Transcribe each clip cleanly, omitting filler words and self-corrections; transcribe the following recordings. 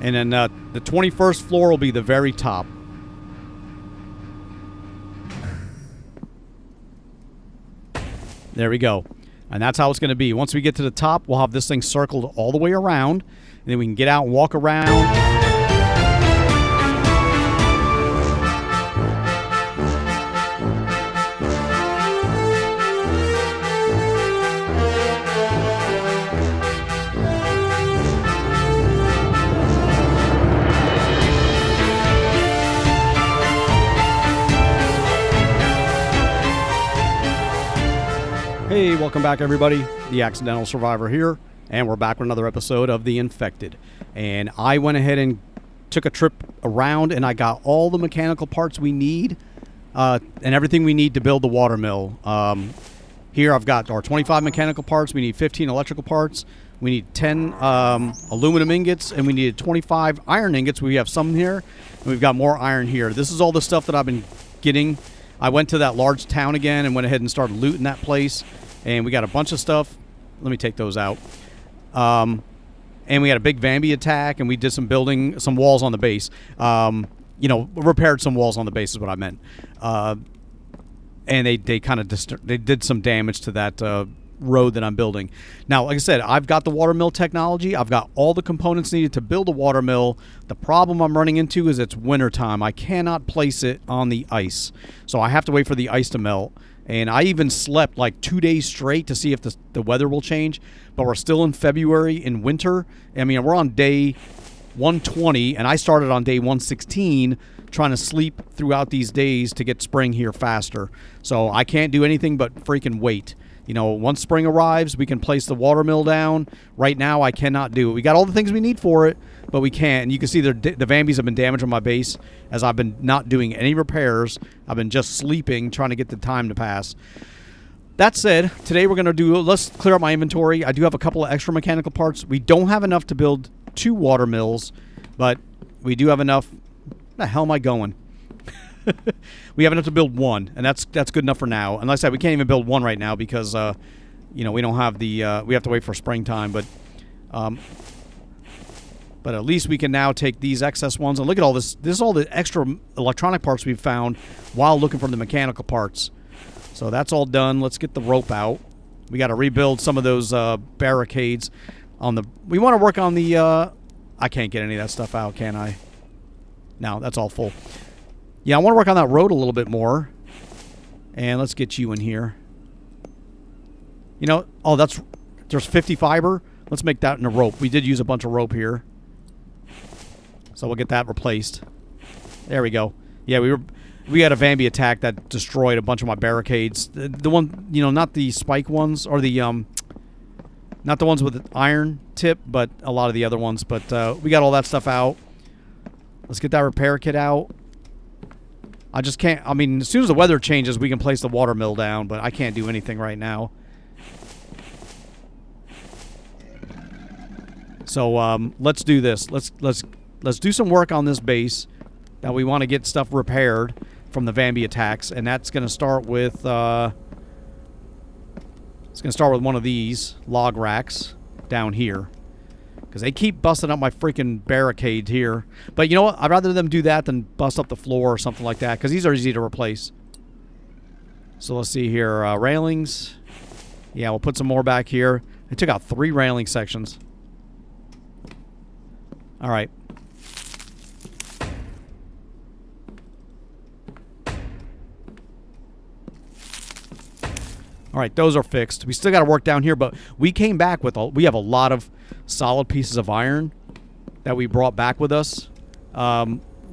And then the 21st floor will be the very top. There we go. And that's how it's going to be. Once we get to the top, we'll have this thing circled all the way around. And then we can get out and walk around. Hey, welcome back everybody. The Accidental Survivor here, and we're back with another episode of The Infected. And I went ahead and took a trip around, and I got all the mechanical parts we need, and everything we need to build the water mill. Here I've got our 25 mechanical parts, we need 15 electrical parts, we need 10 aluminum ingots, and we needed 25 iron ingots. We have some here, and we've got more iron here. This is all the stuff that I've been getting. I went to that large town again and went ahead and started looting that place. And we got a bunch of stuff. Let me take those out. And we had a big Vambi attack, and we did some building, some walls on the base. You know, repaired some walls on the base is what I meant. And they kind of they did some damage to that road that I'm building. Now, like I said, I've got the water mill technology. I've got all the components needed to build a water mill. The problem I'm running into is it's winter time. I cannot place it on the ice. So I have to wait for the ice to melt. And I even slept like 2 days straight to see if the weather will change. But we're still in February in winter. I mean, we're on day 120, and I started on day 116 trying to sleep throughout these days to get spring here faster. So I can't do anything but freaking wait. You know, once spring arrives, we can place the water mill down. Right now, I cannot do it. We got all the things we need for it, but we can't. And you can see the Vambis have been damaged on my base as I've been not doing any repairs. I've been just sleeping, trying to get the time to pass. That said, today we're going to let's clear up my inventory. I do have a couple of extra mechanical parts. We don't have enough to build 2 water mills, but we do have enough. Where the hell am I going? We have enough to build 1, and that's good enough for now. And like I said, we can't even build 1 right now because, you know, we don't have the, we have to wait for springtime. But at least we can now take these excess ones and look at all this. This is all the extra electronic parts we've found while looking for the mechanical parts. So that's all done. Let's get the rope out. We got to rebuild some of those barricades on the. We want to work on the. I can't get any of that stuff out, can I? No, that's all full. Yeah, I want to work on that road a little bit more. And let's get you in here. You know, oh, there's 50 fiber. Let's make that in a rope. We did use a bunch of rope here. So we'll get that replaced. There we go. Yeah, we had a Vambi attack that destroyed a bunch of my barricades. The one, you know, not the spike ones, or the, not the ones with the iron tip, but a lot of the other ones. But we got all that stuff out. Let's get that repair kit out. I just can't, I mean, as soon as the weather changes, we can place the water mill down, but I can't do anything right now. So let's do this. Let's do some work on this base. Now we want to get stuff repaired from the Vambi attacks, and that's going to start with it's going to start with one of these log racks down here. Because they keep busting up my freaking barricade here. But you know what? I'd rather them do that than bust up the floor or something like that. Because these are easy to replace. So let's see here. Railings. Yeah, we'll put some more back here. I took out 3 railing sections. Alright. Alright, those are fixed. We still got to work down here, but we came back with we have a lot of solid pieces of iron that we brought back with us.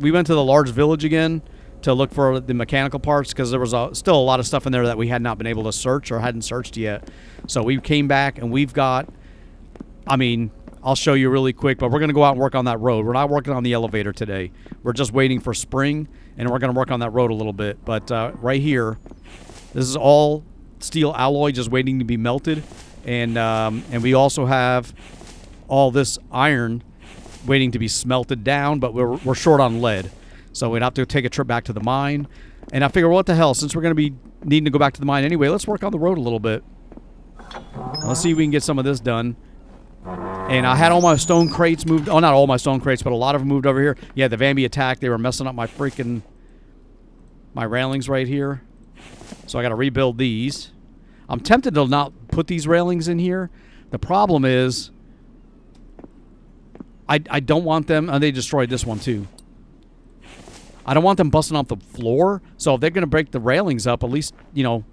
We went to the large village again to look for the mechanical parts because there was still a lot of stuff in there that we had not been able to search or hadn't searched yet. So we came back and we've got, I mean, I'll show you really quick, but we're going to go out and work on that road. We're not working on the elevator today. We're just waiting for spring, and we're going to work on that road a little bit. But right here, this is all steel alloy just waiting to be melted. And we also have all this iron waiting to be smelted down, but we're short on lead. So we'd have to take a trip back to the mine. And I figure, what the hell, since we're going to be needing to go back to the mine anyway, let's work on the road a little bit. Let's see if we can get some of this done. And I had all my stone crates moved. Oh, not all my stone crates, but a lot of them moved over here. Yeah, the Vambi attack. They were messing up my freaking... my railings right here. So I got to rebuild these. I'm tempted to not put these railings in here. The problem is... I don't want them... and they destroyed this one, too. I don't want them busting off the floor. So if they're going to break the railings up, at least, you know...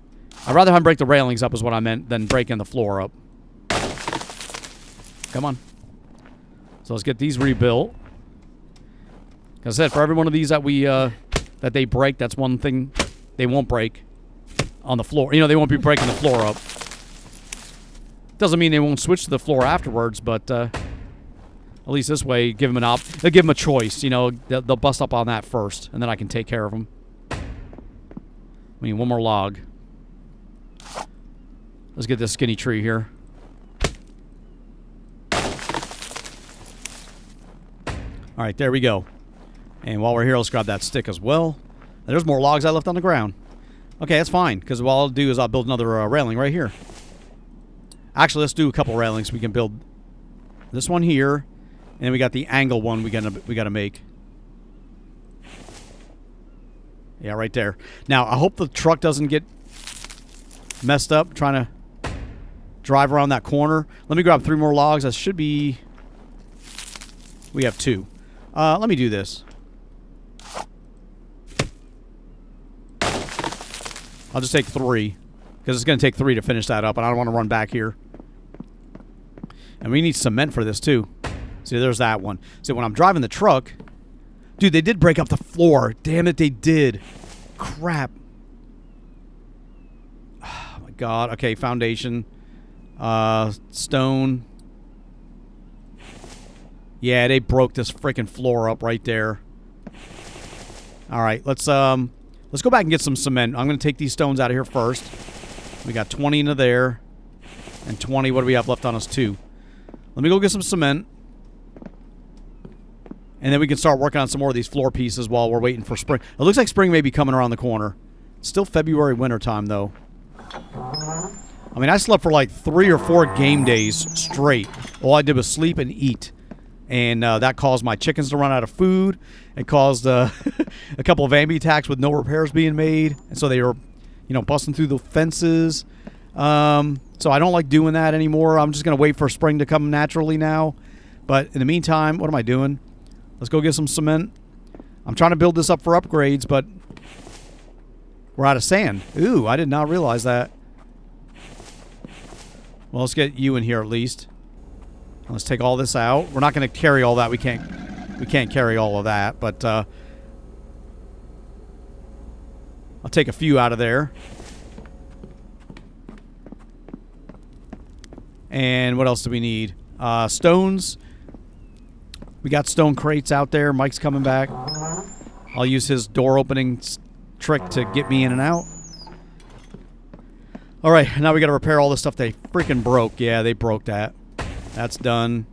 I'd rather have them break the railings up is what I meant than breaking the floor up. Come on. So let's get these rebuilt. Like I said, for every one of these that we that they break, that's one thing they won't break on the floor. You know, they won't be breaking the floor up. Doesn't mean they won't switch to the floor afterwards, but at least this way, give them they'll give them a choice. You know, they'll bust up on that first, and then I can take care of them. We need one more log. Let's get this skinny tree here. All right, there we go. And while we're here, let's grab that stick as well. And there's more logs I left on the ground. Okay, that's fine, because what I'll do is I'll build another railing right here. Actually, let's do a couple railings. We can build this one here, and then we got the angle one we gotta make. Yeah, right there. Now, I hope the truck doesn't get messed up trying to drive around that corner. Let me grab 3 more logs. That should be... we have 2. Let me do this. I'll just take 3, because it's going to take 3 to finish that up, and I don't want to run back here. And we need cement for this, too. See, there's that one. See, when I'm driving the truck... dude, they did break up the floor. Damn it, they did. Crap. Oh, my God. Okay, foundation. Stone. Yeah, they broke this freaking floor up right there. All right, let's go back and get some cement. I'm going to take these stones out of here first. We got 20 into there. And 20, what do we have left on us? 2. Let me go get some cement. And then we can start working on some more of these floor pieces while we're waiting for spring. It looks like spring may be coming around the corner. It's still February winter time, though. I mean, I slept for like 3 or 4 game days straight. All I did was sleep and eat. And that caused my chickens to run out of food. It caused a couple of Vambi attacks with no repairs being made. And so they were, you know, busting through the fences. So I don't like doing that anymore. I'm just going to wait for spring to come naturally now. But in the meantime, what am I doing? Let's go get some cement. I'm trying to build this up for upgrades, but we're out of sand. Ooh, I did not realize that. Well, let's get you in here at least. Let's take all this out. We're not going to carry all that. We can't carry all of that, but I'll take a few out of there. And what else do we need? Stones. We got stone crates out there. Mike's coming back. I'll use his door opening trick to get me in and out. All right, now we got to repair all the stuff they freaking broke. Yeah, they broke that. That's done.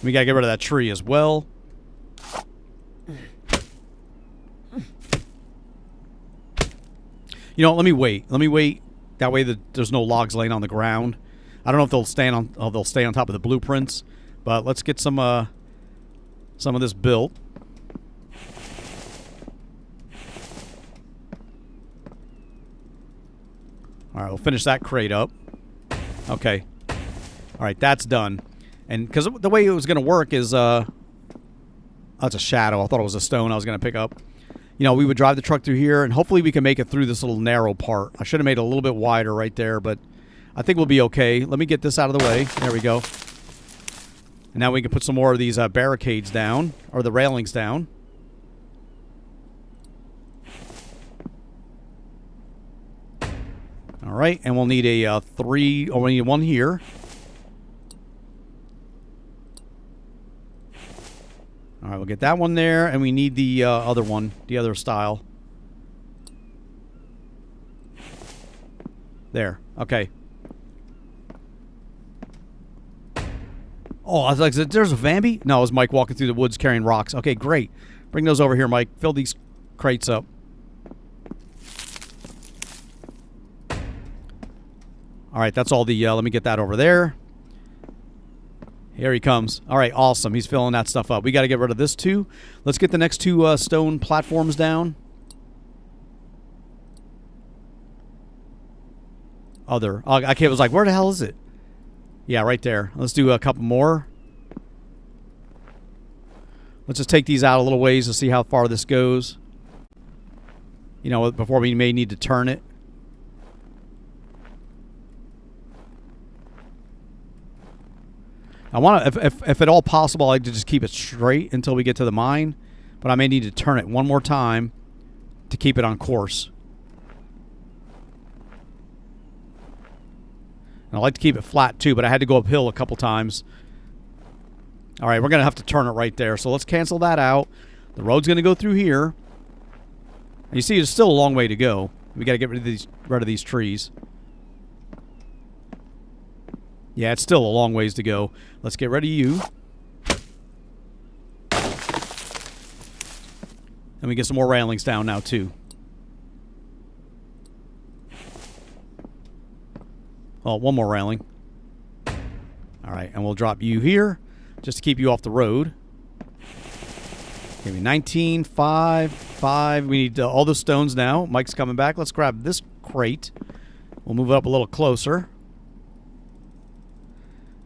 We got to get rid of that tree as well. You know, let me wait. Let me wait. That way there's no logs laying on the ground. I don't know if they'll stay on top of the blueprints, but let's get some of this built. All right, we'll finish that crate up. Okay. All right, that's done. And because the way it was going to work is, that's a shadow. I thought it was a stone I was going to pick up. You know, we would drive the truck through here, and hopefully we can make it through this little narrow part. I should have made it a little bit wider right there, but I think we'll be okay. Let me get this out of the way. There we go. And now we can put some more of these barricades down, or the railings down. All right, and we'll need a 3, or we need 1 here. All right, we'll get that one there, and we need the other one, the other style. There, okay. Oh, I was like, there's a Vambi? No, it was Mike walking through the woods carrying rocks. Okay, great. Bring those over here, Mike. Fill these crates up. All right, that's all the, let me get that over there. Here he comes. All right, awesome. He's filling that stuff up. We got to get rid of this too. Let's get the next two stone platforms down. I was like, where the hell is it? Yeah, right there. Let's do a couple more. Let's just take these out a little ways to see how far this goes. You know, before we may need to turn it. I want to, if at all possible, I'd like to just keep it straight until we get to the mine. But I may need to turn it one more time to keep it on course. And I like to keep it flat too, but I had to go uphill a couple times. All right, we're going to have to turn it right there. So let's cancel that out. The road's going to go through here. And you see, there's still a long way to go. We got to get rid of these trees. Yeah, it's still a long ways to go. Let's get rid of you. And we get some more railings down now, too. Oh, one more railing. All right, and we'll drop you here just to keep you off the road. Give me 19, 5, 5. We need all the stones now. Mike's coming back. Let's grab this crate. We'll move it up a little closer.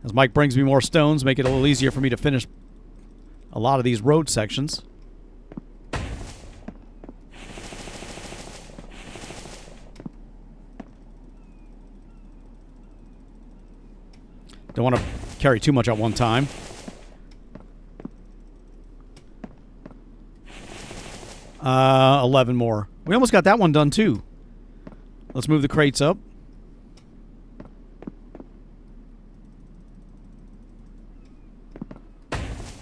As Mike brings me more stones, make it a little easier for me to finish a lot of these road sections. Don't want to carry too much at one time. Uh, 11 more. We almost got that one done too. Let's move the crates up.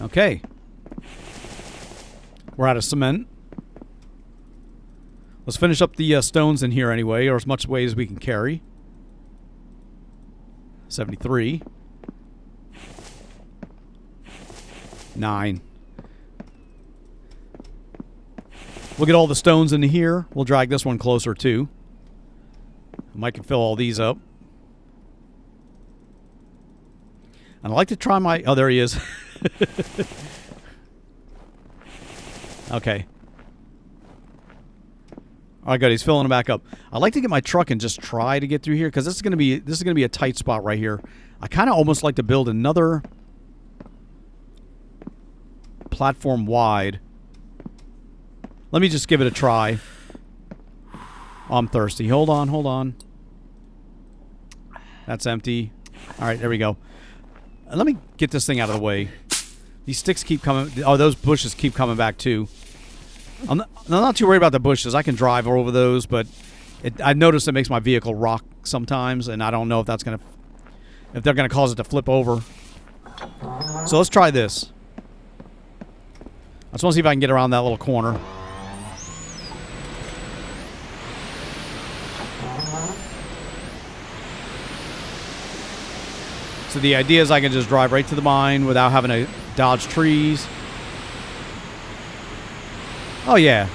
Okay. We're out of cement. Let's finish up the stones in here anyway, or as much weight as we can carry. 73. 9. We'll get all the stones into here. We'll drag this one closer too. Mike can fill all these up. And I like to try my... Oh, there he is. Okay. All right, good. He's filling them back up. I'd like to get my truck and just try to get through here because this is gonna be a tight spot right here. I kind of almost like to build another platform wide. Let me just give it a try. Oh, I'm thirsty. Hold on, hold on. That's empty. All right, there we go. Let me get this thing out of the way. These sticks keep coming. Oh, those bushes keep coming back too. I'm not too worried about the bushes. I can drive over those, but I've noticed it makes my vehicle rock sometimes, and I don't know if they're gonna cause it to flip over. So let's try this. I just want to see if I can get around that little corner. So the idea is I can just drive right to the mine without having to dodge trees. Oh, yeah.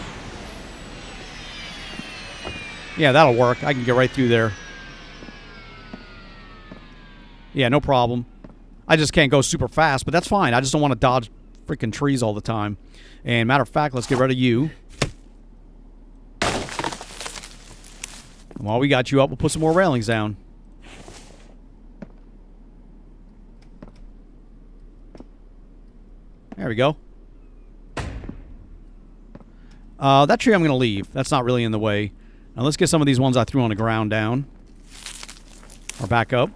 Yeah, that'll work. I can get right through there. Yeah, no problem. I just can't go super fast, but that's fine. I just don't want to dodge freaking trees all the time. And matter of fact, let's get rid of you. And while we got you up, we'll put some more railings down. There we go. That tree I'm going to leave. That's not really in the way. Now let's get some of these ones I threw on the ground down. Or back up.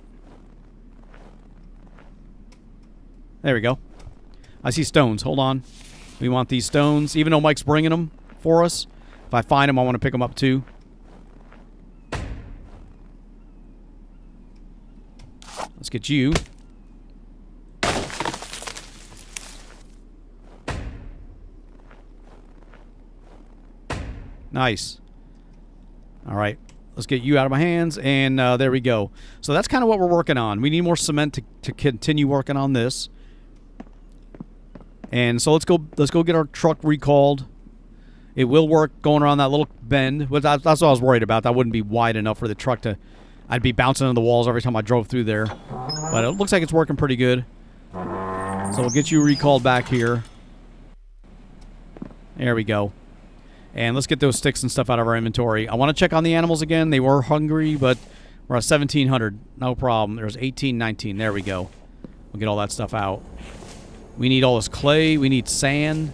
There we go. I see stones. Hold on. We want these stones. Even though Mike's bringing them for us. If I find them, I want to pick them up too. Let's get you. Nice. All right. Let's get you out of my hands, and there we go. So that's kind of what we're working on. We need more cement to continue working on this. And so let's go get our truck recalled. It will work going around that little bend. That's what I was worried about. That wouldn't be wide enough for the truck to I'd be bouncing into the walls every time I drove through there. But it looks like it's working pretty good. So we'll get you recalled back here. There we go. And let's get those sticks and stuff out of our inventory. I want to check on the animals again. They were hungry, but we're at 1,700. No problem. There's 18, 19. There we go. We'll get all that stuff out. We need all this clay. We need sand.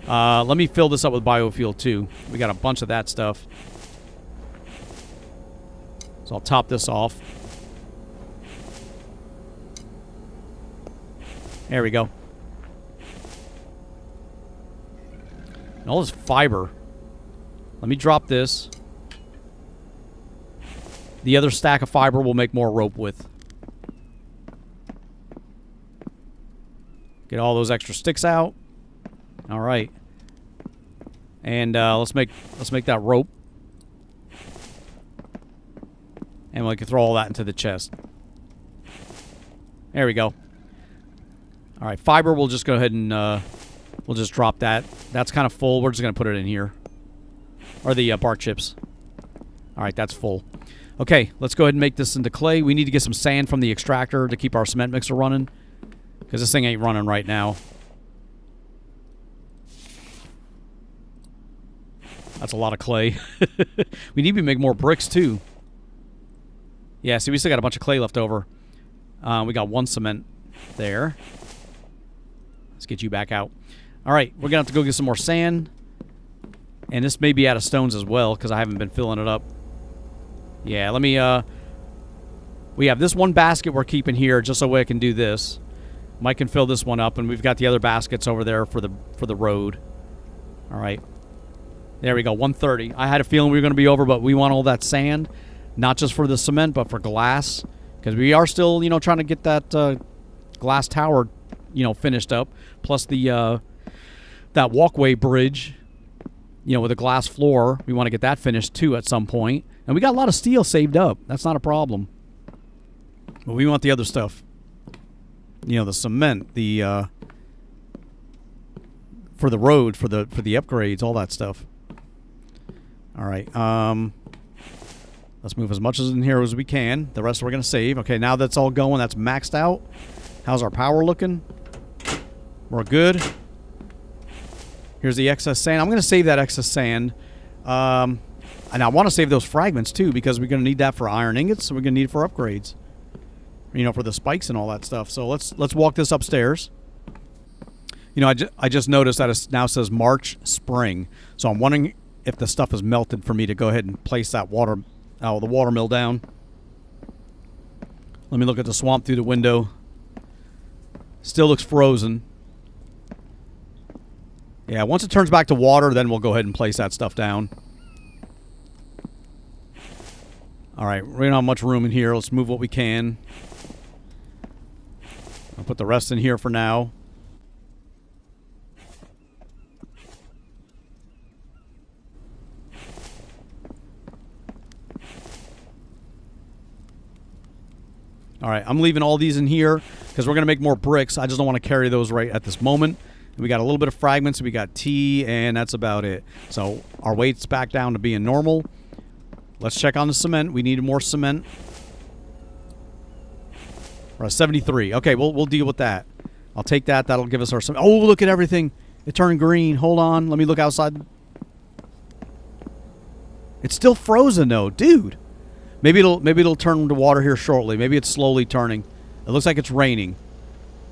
Let me fill this up with biofuel, too. We got a bunch of that stuff. So I'll top this off. There we go. And all this fiber. Let me drop this. The other stack of fiber we'll make more rope with. Get all those extra sticks out. All right. And let's make that rope. And we can throw all that into the chest. There we go. All right, fiber, we'll just go ahead and we'll just drop that. That's kind of full. We're just going to put it in here. Or the bark chips. All right, that's full. Okay, let's go ahead and make this into clay. We need to get some sand from the extractor to keep our cement mixer running. Because this thing ain't running right now. That's a lot of clay. We need to make more bricks, too. Yeah, see, we still got a bunch of clay left over. We got one cement there. Let's get you back out. All right, we're going to have to go get some more sand. And this may be out of stones as well, because I haven't been filling it up. Yeah, let me... we have this one basket we're keeping here just so I can do this. Mike can fill this one up, and we've got the other baskets over there for the road. All right. There we go, 130. I had a feeling we were going to be over, but we want all that sand. Not just for the cement, but for glass. Because we are still, you know, trying to get that glass tower, you know, finished up. Plus the that walkway bridge, you know, with a glass floor. We want to get that finished, too, at some point. And we got a lot of steel saved up. That's not a problem. But we want the other stuff. You know, the cement, the for the road, for the upgrades, all that stuff. All right. Let's move as much as in here as we can. The rest we're going to save. Okay, now that's all going. That's maxed out. How's our power looking? We're good. Here's the excess sand. I'm going to save that excess sand. And I want to save those fragments, too, because we're going to need that for iron ingots, so we're going to need it for upgrades. You know, for the spikes and all that stuff. So let's walk this upstairs. You know, I just noticed that it now says March, Spring. So I'm wondering if the stuff is melted for me to go ahead and place that the water mill down. Let me look at the swamp through the window. Still looks frozen. Yeah, once it turns back to water, then we'll go ahead and place that stuff down. All right, we don't have much room in here. Let's move what we can. I'll put the rest in here for now. All right, I'm leaving all these in here because we're going to make more bricks. I just don't want to carry those right at this moment. And we got a little bit of fragments. We got tea, and that's about it. So our weight's back down to being normal. Let's check on the cement. We need more cement. We're at 73. Okay, we'll deal with that. I'll take that. That'll give us our cement. Oh, look at everything. It turned green. Hold on. Let me look outside. It's still frozen, though. Dude. Maybe it'll turn to water here shortly. Maybe it's slowly turning. It looks like it's raining.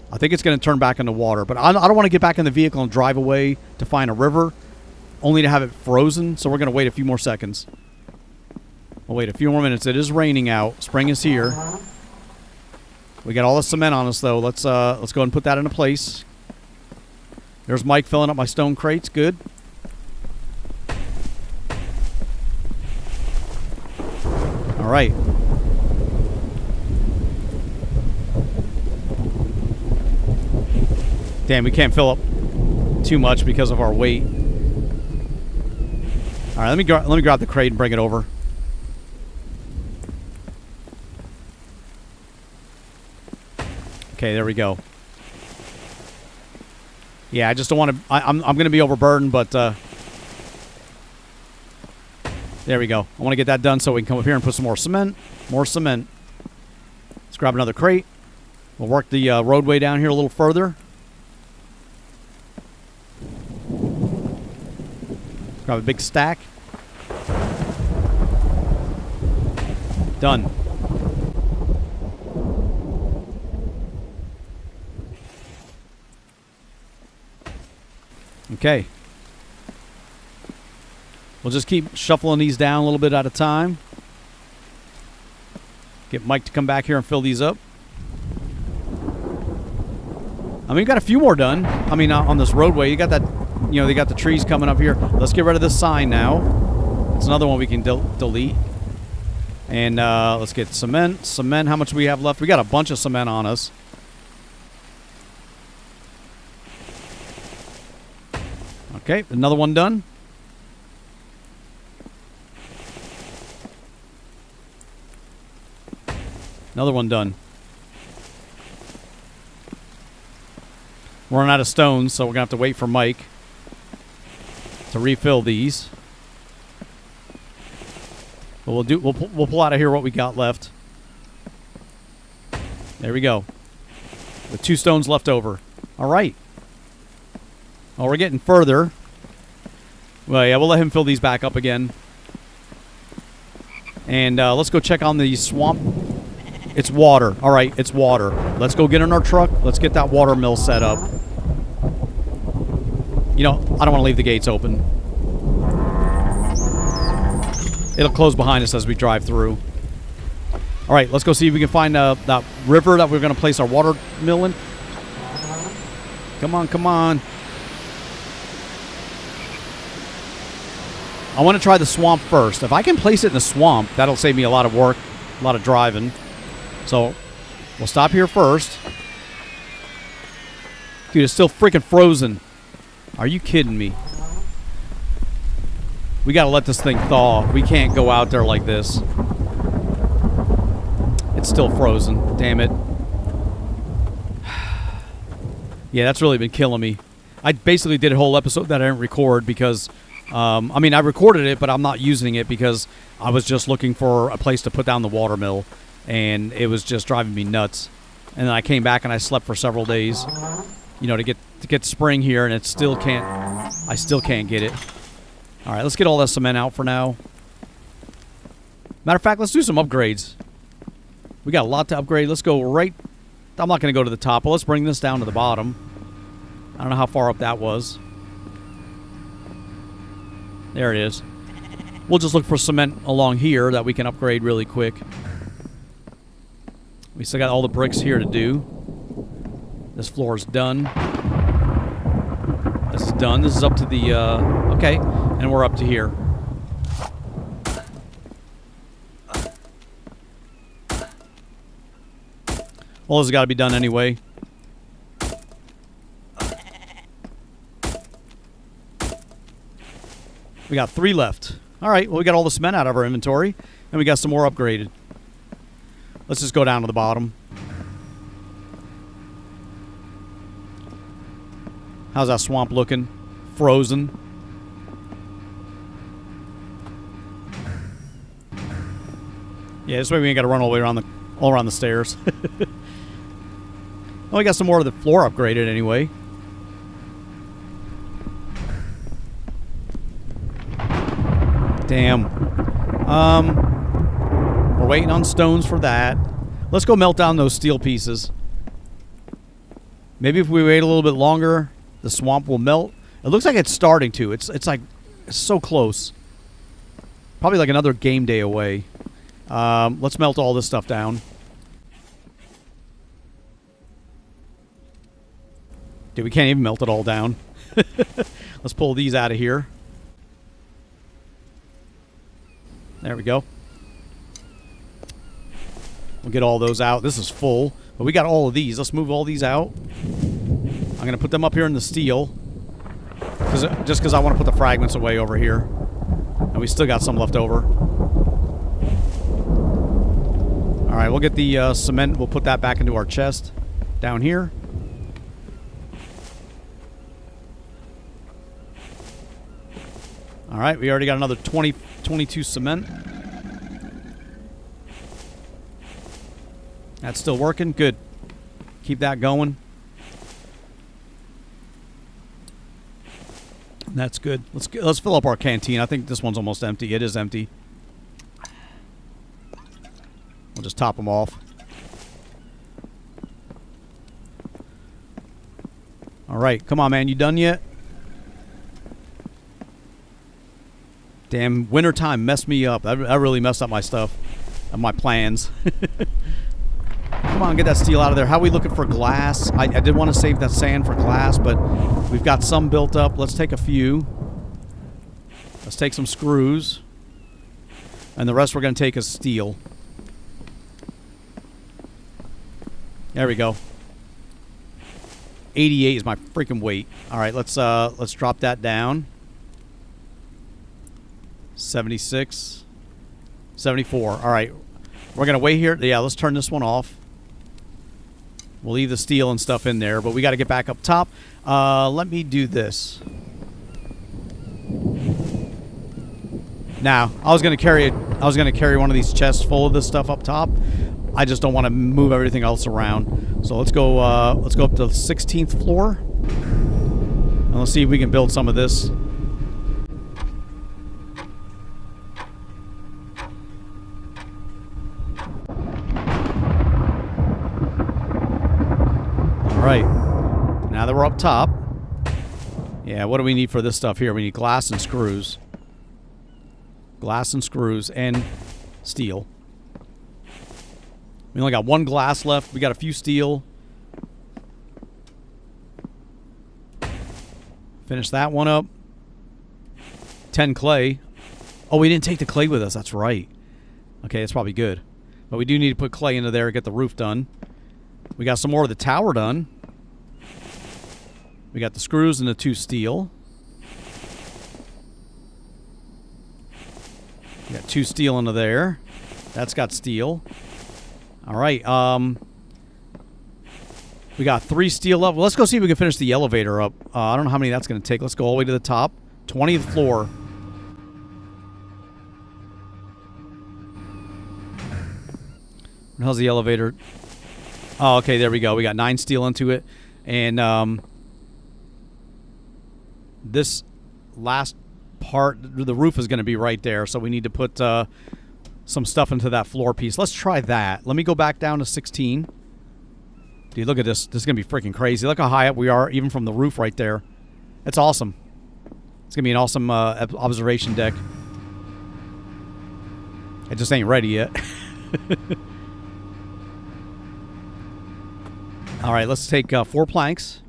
I think it's going to turn back into water. But I don't want to get back in the vehicle and drive away to find a river, only to have it frozen. So we're going to wait a few more seconds. We'll wait a few more minutes. It is raining out. Spring is here. We got all the cement on us, though. Let's go ahead and put that into place. There's Mike filling up my stone crates. Good. All right. Damn, we can't fill up too much because of our weight. All right, let me grab the crate and bring it over. Okay, there we go. Yeah, I just don't want to... I'm going to be overburdened, but... There we go. I want to get that done so we can come up here and put some more cement. More cement. Let's grab another crate. We'll work the roadway down here a little further. Grab a big stack. Done. Okay. We'll just keep shuffling these down a little bit at a time. Get Mike to come back here and fill these up. I mean, we got a few more done. I mean, on this roadway, you got that, you know, they got the trees coming up here. Let's get rid of this sign now. It's another one we can delete. And let's get cement. Cement, how much do we have left? We got a bunch of cement on us. Okay, another one done. Another one done. We're running out of stones, so we're gonna have to wait for Mike to refill these. But we'll pull out of here what we got left. There we go. With 2 stones left over. All right. Well, we're getting further. Well, yeah, we'll let him fill these back up again. And let's go check on the swamp. It's water. All right, it's water. Let's go get in our truck. Let's get that water mill set up. You know, I don't want to leave the gates open. It'll close behind us as we drive through. All right, let's go see if we can find that river that we're going to place our water mill in. Come on, come on. I want to try the swamp first. If I can place it in the swamp, that'll save me a lot of work, a lot of driving. So, we'll stop here first. Dude, it's still freaking frozen. Are you kidding me? We gotta let this thing thaw. We can't go out there like this. It's still frozen. Damn it. Yeah, that's really been killing me. I basically did a whole episode that I didn't record because... I mean, I recorded it, but I'm not using it because I was just looking for a place to put down the water mill, and it was just driving me nuts. And then I came back and I slept for several days, you know, to get spring here, and I still can't get it. All right, let's get all that cement out for now. Matter of fact, let's do some upgrades. We got a lot to upgrade. Let's go right. I'm not going to go to the top, but let's bring this down to the bottom. I don't know how far up that was. There it is. We'll just look for cement along here that we can upgrade really quick. We still got all the bricks here to do. This floor is done. This is done. This is up to the... okay, and we're up to here. Well, this has got to be done anyway. We got 3 left. All right, well, we got all the cement out of our inventory, and we got some more upgraded. Let's just go down to the bottom. How's that swamp looking? Frozen. Yeah, this way we ain't got to run all the way around all around the stairs. Oh, we got some more of the floor upgraded anyway. Damn. We're waiting on stones for that. Let's go melt down those steel pieces. Maybe if we wait a little bit longer, the swamp will melt. It looks like it's starting to. It's like it's so close. Probably like another game day away. Let's melt all this stuff down. Dude, we can't even melt it all down. Let's pull these out of here. There we go. We'll get all those out. This is full, but we got all of these. Let's move all these out. I'm going to put them up here in the steel. Just because I want to put the fragments away over here. And we still got some left over. Alright, we'll get the cement. We'll put that back into our chest down here. All right, we already got another 22 cement. That's still working. Good. Keep that going. That's good. Let's fill up our canteen. I think this one's almost empty. It is empty. We'll just top them off. All right, come on, man. You done yet? Damn, wintertime messed me up. That really messed up my stuff and my plans. Come on, get that steel out of there. How are we looking for glass? I did want to save that sand for glass, but we've got some built up. Let's take a few. Let's take some screws. And the rest we're going to take as steel. There we go. 88 is my freaking weight. All right, let's drop that down. 76. 74. All right. We're going to wait here. Yeah, let's turn this one off. We'll leave the steel and stuff in there, but we got to get back up top. Let me do this. Now, I was going to carry one of these chests full of this stuff up top. I just don't want to move everything else around. So let's go up to the 16th floor. And let's see if we can build some of this. Right. Now that we're up top. Yeah, what do we need for this stuff here? We need glass and screws. Glass and screws and steel. We only got one glass left. We got a few steel. Finish that one up. 10 clay. Oh, we didn't take the clay with us. That's right. Okay, that's probably good. But we do need to put clay into there to get the roof done. We got some more of the tower done. We got the screws and the 2 steel. We got 2 steel into there. That's got steel. All right. We got 3 steel up. Well, let's go see if we can finish the elevator up. I don't know how many that's going to take. Let's go all the way to the top. 20th floor. How's the elevator? Oh, okay, there we go. We got 9 steel into it. And this last part, the roof is going to be right there, so we need to put some stuff into that floor piece. Let's try that. Let me go back down to 16. Dude, look at this. This is going to be freaking crazy. Look how high up we are, even from the roof right there. It's awesome. It's going to be an awesome observation deck. It just ain't ready yet. All right, let's take 4 planks.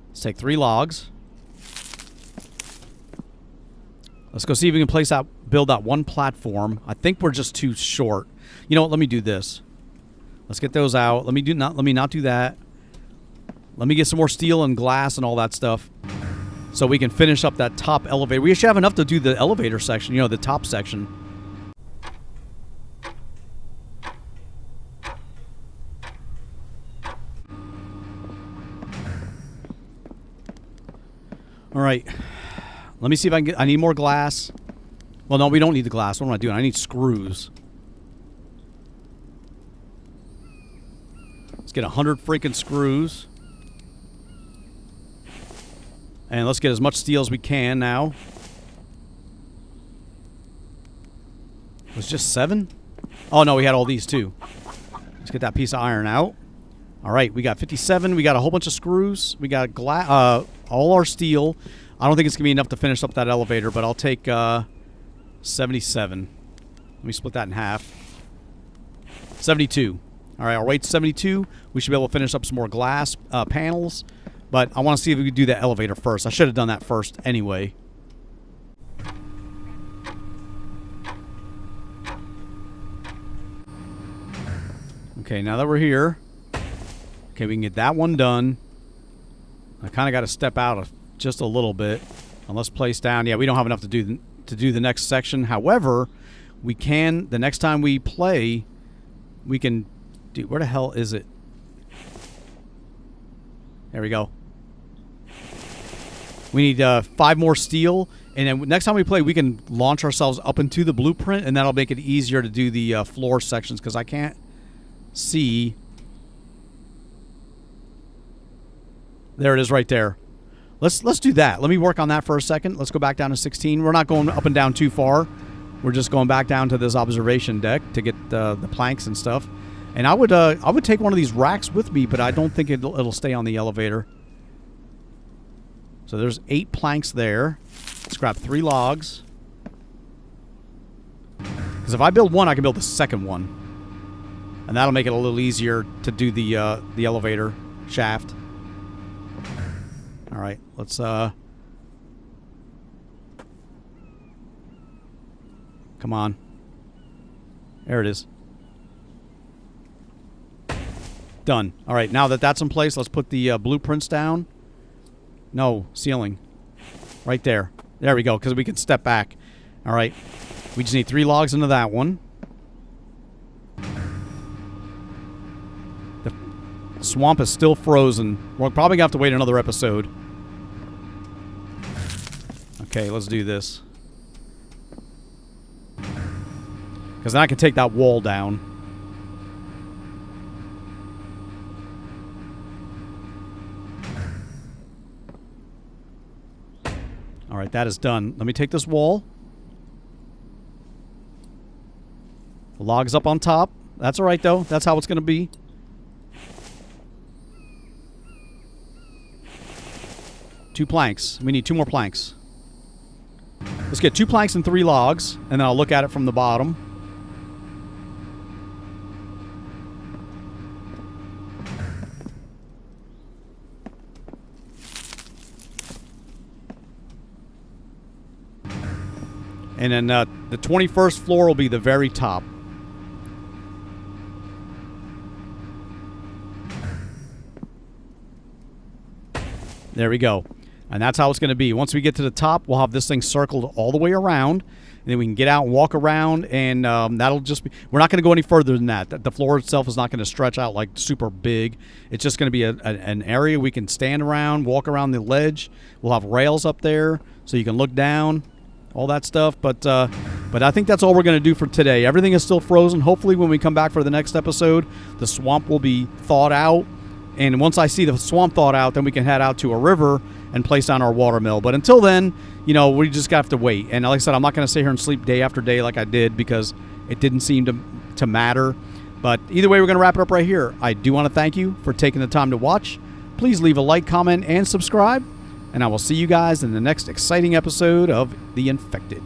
Let's take 3 logs. Let's go see if we can build that one platform. I think we're just too short. You know what? Let me do this. Let's get those out. Let me not do that. Let me get some more steel and glass and all that stuff, so we can finish up that top elevator. We should have enough to do the elevator section. You know, the top section. All right, let me see if I can get. I need more glass. Well, no, we don't need the glass. What am I doing? I need screws. Let's get 100 freaking screws, and let's get as much steel as we can now. It was just 7? Oh no, we had all these too. Let's get that piece of iron out. All right, we got 57. We got a whole bunch of screws. We got all our steel. I don't think it's going to be enough to finish up that elevator, but I'll take 77. Let me split that in half. 72. All right, our weight's 72. We should be able to finish up some more glass panels, but I want to see if we can do that elevator first. I should have done that first anyway. Okay, now that we're here, okay, we can get that one done. I kind of got to step out of just a little bit. And let's place down. Yeah, we don't have enough to do the next section. However, we can, the next time we play, we can do, where the hell is it? There we go. We need 5 more steel. And then next time we play, we can launch ourselves up into the blueprint, and that'll make it easier to do the floor sections, because I can't see. There it is right there. Let's do that. Let me work on that for a second. Let's go back down to 16. We're not going up and down too far. We're just going back down to this observation deck to get the planks and stuff. And I would take one of these racks with me, but I don't think it'll stay on the elevator. So there's 8 planks there. Let's grab 3 logs. Because if I build one, I can build the second one. And that'll make it a little easier to do the elevator shaft. All right, let's... Come on. There it is. Done. All right, now that that's in place, let's put the blueprints down. No, ceiling. Right there. There we go, because we can step back. All right. We just need 3 logs into that one. The swamp is still frozen. We're probably going to have to wait another episode. Okay, let's do this. Because then I can take that wall down. All right, that is done. Let me take this wall. The log's up on top. That's all right, though. That's how it's going to be. Two planks. We need 2 more planks. Let's get 2 planks and 3 logs, and then I'll look at it from the bottom. And then the 21st floor will be the very top. There we go. And that's how it's going to be. Once we get to the top, we'll have this thing circled all the way around. And then we can get out and walk around, and that'll just be... We're not going to go any further than that. The floor itself is not going to stretch out like super big. It's just going to be an area we can stand around, walk around the ledge. We'll have rails up there so you can look down. All that stuff, but I think that's all we're going to do for today. Everything is still frozen. Hopefully when we come back for the next episode, the swamp will be thawed out, and once I see the swamp thawed out, then we can head out to a river and place down our water mill. But until then, you know, we just have to wait. And like I said, I'm not going to sit here and sleep day after day like I did, because it didn't seem to matter. But either way, we're going to wrap it up right here. I do want to thank you for taking the time to watch. Please leave a like, comment, and subscribe. And I will see you guys in the next exciting episode of The Infected.